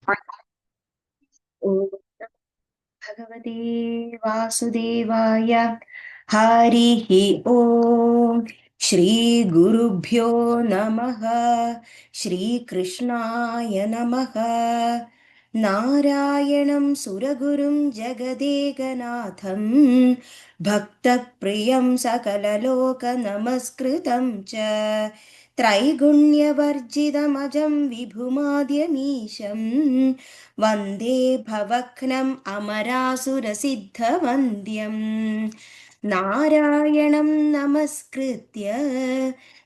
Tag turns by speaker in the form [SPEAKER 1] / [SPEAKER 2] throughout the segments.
[SPEAKER 1] ॐ भगवते वासुदेवाय। हरिः ॐ। श्रीगुरुभ्यो नमः। श्रीकृष्णाय नमः। नारायणं सुरगुरुं जगदेकनाथं भक्तप्रियं सकललोकनमस्कृतं च त्रैगुण्यवर्जितमजं विभुमाद्यमीशं वन्दे भवघ्नम् अमरासुरसिद्धवन्द्यम्। नारायणं नमस्कृत्य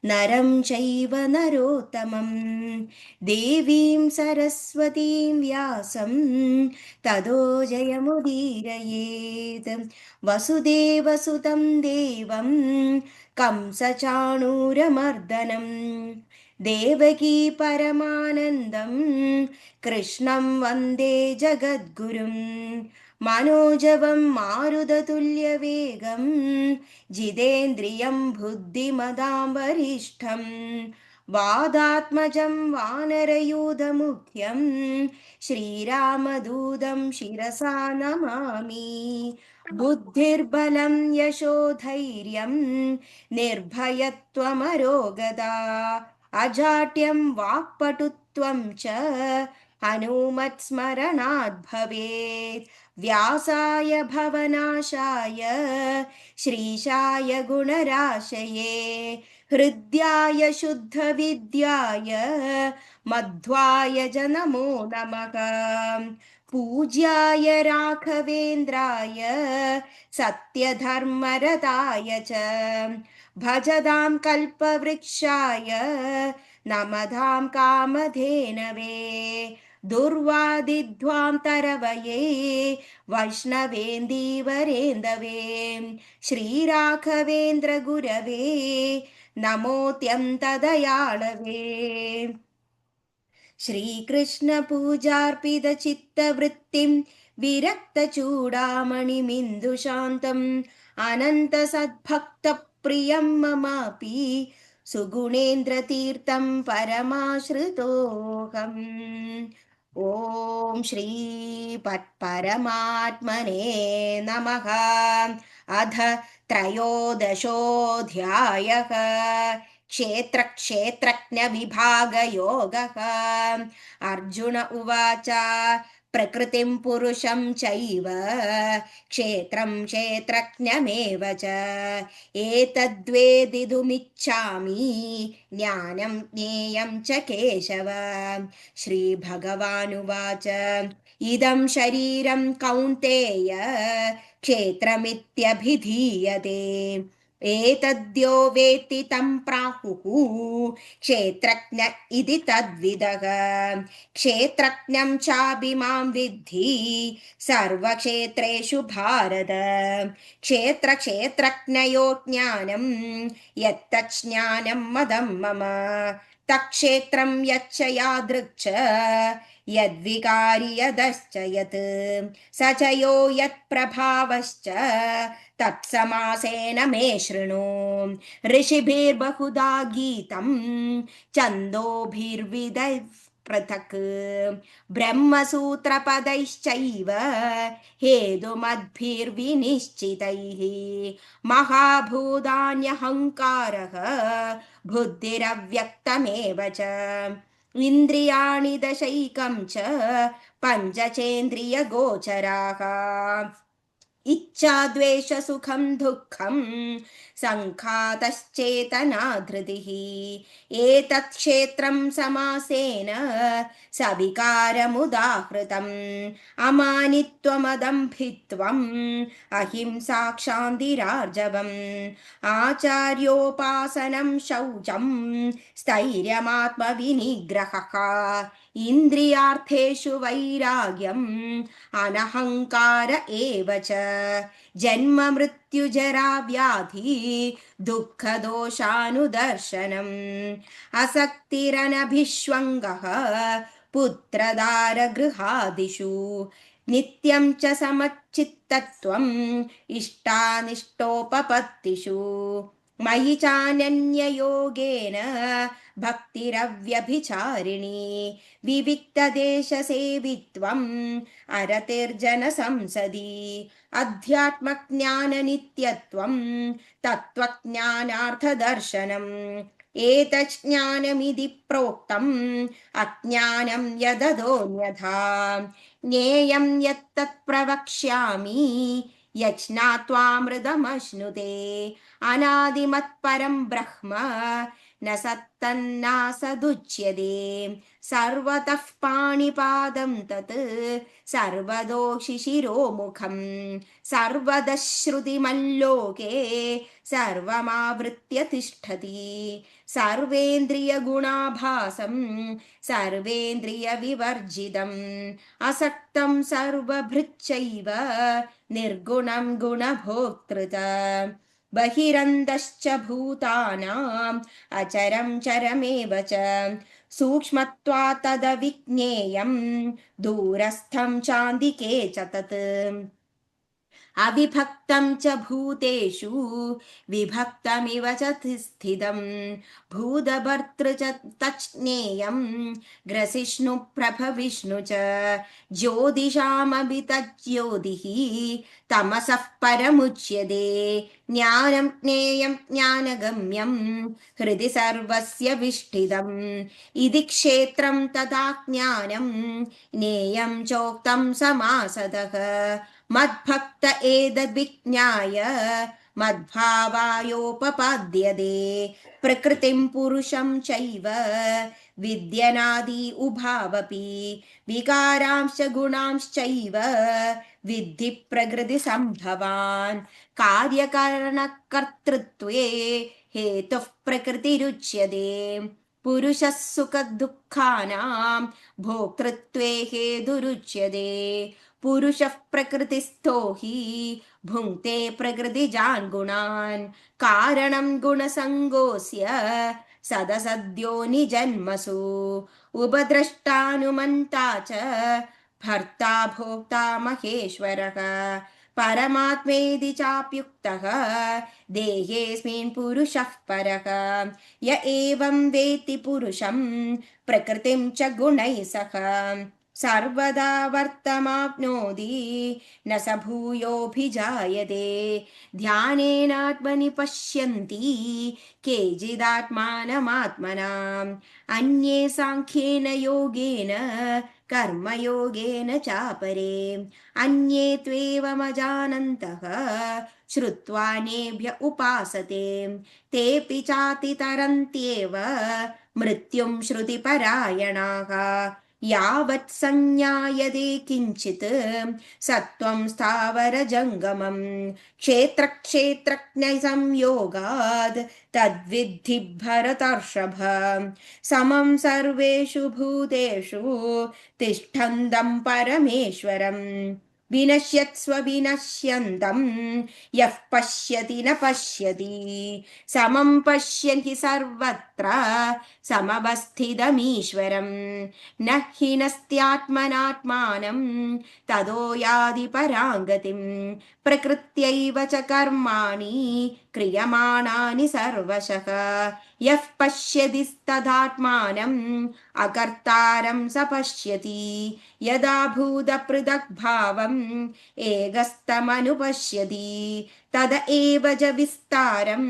[SPEAKER 1] नरं चैव नरोत्तमं देवीं सरस्वतीं व्यासं ततो जयमुदीरयेत्। वसुदेवसुतं देवं कंसचाणूरमर्दनं देवकी परमानन्दं कृष्णं वन्दे जगद्गुरुं। मनोजवं मारुततुल्यवेगं जितेन्द्रियं बुद्धिमतां वरिष्ठं वादात्मजं वानरयूथमुख्यं श्रीरामदूतं शिरसा नमामि। बुद्धिर्बलं यशोधैर्यं निर्भयत्वमरोगता अजाड्यं वाक्पटुत्वं च हनुमत्स्मरणात् भवेत्। व्यासाय भवनाशाय श्रीशाय गुणराशये हृद्याय शुद्धविद्याय मध्वाय च नमो नमः। पूज्याय राघवेन्द्राय सत्यधर्मरताय च भजतां कल्पवृक्षाय नमतां कामधेनवे दुर्वादिध्वां तरवये वैष्णवेन्दीवरेन्दवे श्रीराघवेन्द्रगुरवे नमोऽत्यन्तदयाळवे। श्रीकृष्णपूजार्पितचित्तवृत्तिं विरक्तचूडामणिमिन्दुशान्तम् अनन्तसद्भक्तप्रियं ममापि सुगुणेन्द्रतीर्थं परमाश्रितोऽहम्। ॐ श्रीपरमात्मने नमः। अथ त्रयोदशोऽध्यायः। क्षेत्रक्षेत्रज्ञविभागयोगः। अर्जुन उवाच प्रकृतिं पुरुषं चैव क्षेत्रं क्षेत्रज्ञमेव च एतद्वेदितुमिच्छामि ज्ञानं ज्ञेयं च केशव। श्रीभगवानुवाच इदं शरीरं कौन्तेय क्षेत्रमित्यभिधीयते एतद्यो वेत्ति तं प्राहुः क्षेत्रज्ञ इति तद्विदः। क्षेत्रज्ञं चाभिमां विद्धि सर्वक्षेत्रेषु भारत। क्षेत्रक्षेत्रज्ञयो ज्ञानं यत्तज्ज्ञानं मदं मम तत्क्षेत्रं यच्च यादृक् च यद्विकारि यदश्च यत् स च यो यत्प्रभावश्च तत्समासेन मे शृणु। ऋषिभिर्बहुधा गीतं छन्दोभिर्विधैः पृथक् ब्रह्मसूत्रपदैश्चैव हेतुमद्भिर्विनिश्चितैः महाभूतान्यहङ्कारः बुद्धिरव्यक्तमेव च इन्द्रियाणि दशैकं च पञ्चचेन्द्रियगोचराः इच्छा द्वेष सुखं दुःखं सङ्घातश्चेतना धृतिः एतत् क्षेत्रं समासेन सविकारमुदाहृतम् अमानित्वमदम्भित्वम् अहिंसा क्षान्तिरार्जवम् आचार्योपासनं शौचं स्थैर्यमात्मविनिग्रहः इन्द्रियार्थेषु वैराग्यम् अनहङ्कार एव च जन्म मृत्यु जरा व्याधि दुःखदोषानुदर्शनम् असक्तिरनभिष्वङ्गः पुत्रदारगृहादिषु नित्यं च समच्चित्तत्वम् इष्टानिष्टोपपत्तिषु मयि चानन्ययोगेन भक्तिरव्यभिचारिणी विविक्तदेशसेवित्वम् अरतिर्जनसंसदि अध्यात्मज्ञाननित्यत्वम् तत्त्वज्ञानार्थदर्शनम् एतज्ज्ञानमिति प्रोक्तम् अज्ञानं यददोऽन्यथा ज्ञेयं यत्तत् प्रवक्ष्यामि यज्ञात्वामृतमश्नुते अनादिमत्परं ब्रह्म न सत्तन्नासदुच्यते सर्वतः पाणिपादं तत् सर्वदोषिशिरोमुखं सर्वतः श्रुतिमल्लोके सर्वमावृत्य तिष्ठति सर्वेन्द्रियगुणाभासं सर्वेन्द्रियविवर्जितम् असक्तं सर्वभृच्चैव निर्गुणं गुणभोक्तृ बहिरन्तश्च भूतानाम् अचरं चरमेव च सूक्ष्मत्वात् तदविज्ञेयं दूरस्थं चान्दिके च तत् अविभक्तं च भूतेषु विभक्तमिव च स्थितं भूतभर्तृ च तज्ज्ञेयं ग्रसिष्णुप्रभविष्णु च ज्योतिषामपि तज्ज्योतिः तमसः परमुच्यते ज्ञानं ज्ञेयं ज्ञानगम्यं हृदि सर्वस्य विष्ठितम् इति क्षेत्रं तथा ज्ञानं ज्ञेयं चोक्तं समासतः मद्भक्त एतद्विज्ञाय मद्भावायोपपाद्यते प्रकृतिं पुरुषं चैव विद्यनादि उभावपि विकारांश्च गुणांश्चैव विद्धि प्रकृतिसम्भवान् कार्यकारणकर्तृत्वे हेतुः प्रकृतिरुच्यते पुरुषः सुखदुःखानां भोक्तृत्वे हेतुरुच्यते पुरुषः प्रकृतिस्थो हि भुङ्क्ते प्रकृतिजान् गुणान् कारणं गुणसङ्गोऽस्य सदसद्यो निजन्मसु उपद्रष्टानुमन्ता च भर्ता भोक्ता महेश्वरः परमात्मेति चाप्युक्तः देहेऽस्मिन् पुरुषः परः य एवं वेत्ति पुरुषं प्रकृतिं च गुणैः सह सर्वदा वर्तमाप्नोति न स भूयोऽभिजायते ध्यानेनात्मनि पश्यन्ति केचिदात्मानमात्मनाम् अन्ये साङ्ख्येन योगेन कर्मयोगेन चापरे अन्ये त्वेवमजानन्तः श्रुत्वानेभ्य उपासते तेऽपि चातितरन्त्येव मृत्युं श्रुतिपरायणाः यावत् संज्ञायते किञ्चित् सत्त्वं स्थावरजङ्गमं क्षेत्रक्षेत्रज्ञसंयोगात् तद्विद्धि भरतर्षभ समं सर्वेषु भूतेषु तिष्ठन्तं परमेश्वरम् विनश्यत्स्व विनश्यन्तं यः पश्यति न पश्यति समं पश्यन् हि सर्वत्र समवस्थितमीश्वरं न हि नस्त्यात्मनात्मानं ततो याति परां गतिं प्रकृत्यैव च कर्माणि क्रियमाणानि सर्वशः यः पश्यति तदात्मानम् अकर्तारं स पश्यति यदा भूतपृथग्भावम् एकस्तमनुपश्यति तद एव च विस्तारं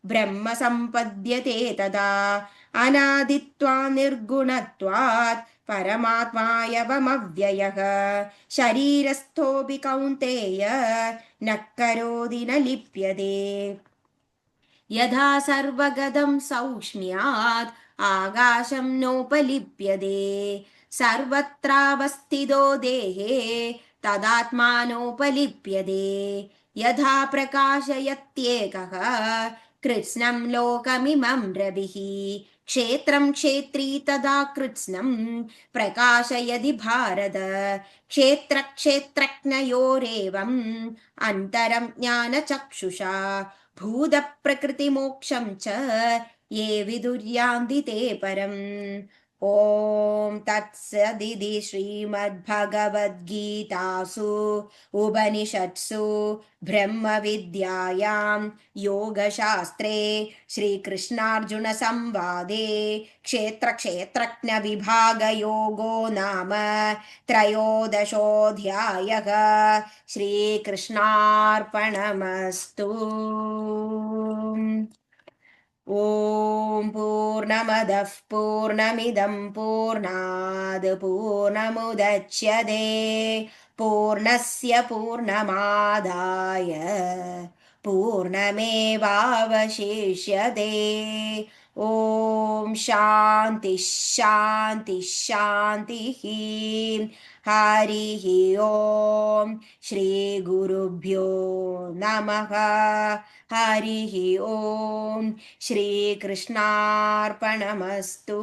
[SPEAKER 1] ब्रह्म सम्पद्यते तदा अनादित्वात् निर्गुणत्वात् परमात्मायवमव्ययः शरीरस्थोऽपि कौन्तेय न करोति न लिप्यते यथा सर्वगतं सौक्ष्म्यात् आकाशं नोपलिप्यते सर्वत्रावस्थितो देहे तदात्मानोपलिप्यते यथा प्रकाशयत्येकः कृत्स्नं लोकमिमं रविः क्षेत्रं क्षेत्री तदा कृत्स्नं प्रकाशयति भारत क्षेत्रक्षेत्रज्ञयोरेवम् अन्तरं ज्ञानचक्षुषा भूतप्रकृतिमोक्षं च ये विदुर्यान्ति ते परम् ॐ तत्सदिति श्रीमद्भगवद्गीतासु उपनिषत्सु ब्रह्मविद्यायां योगशास्त्रे श्रीकृष्णार्जुनसंवादे क्षेत्रक्षेत्रज्ञविभागयोगो नाम त्रयोदशोऽध्यायः। श्रीकृष्णार्पणमस्तु। ॐ पूर्णमदः पूर्णमिदं पूर्णाद् पूर्णमुदच्यते पूर्णस्य पूर्णमादाय पूर्णमेवावशिष्यते। ॐ शान्ति शान्ति शान्तिः। हरिः ॐ श्रीगुरुभ्यो नमः। हरिः ॐ श्रीकृष्णार्पणमस्तु।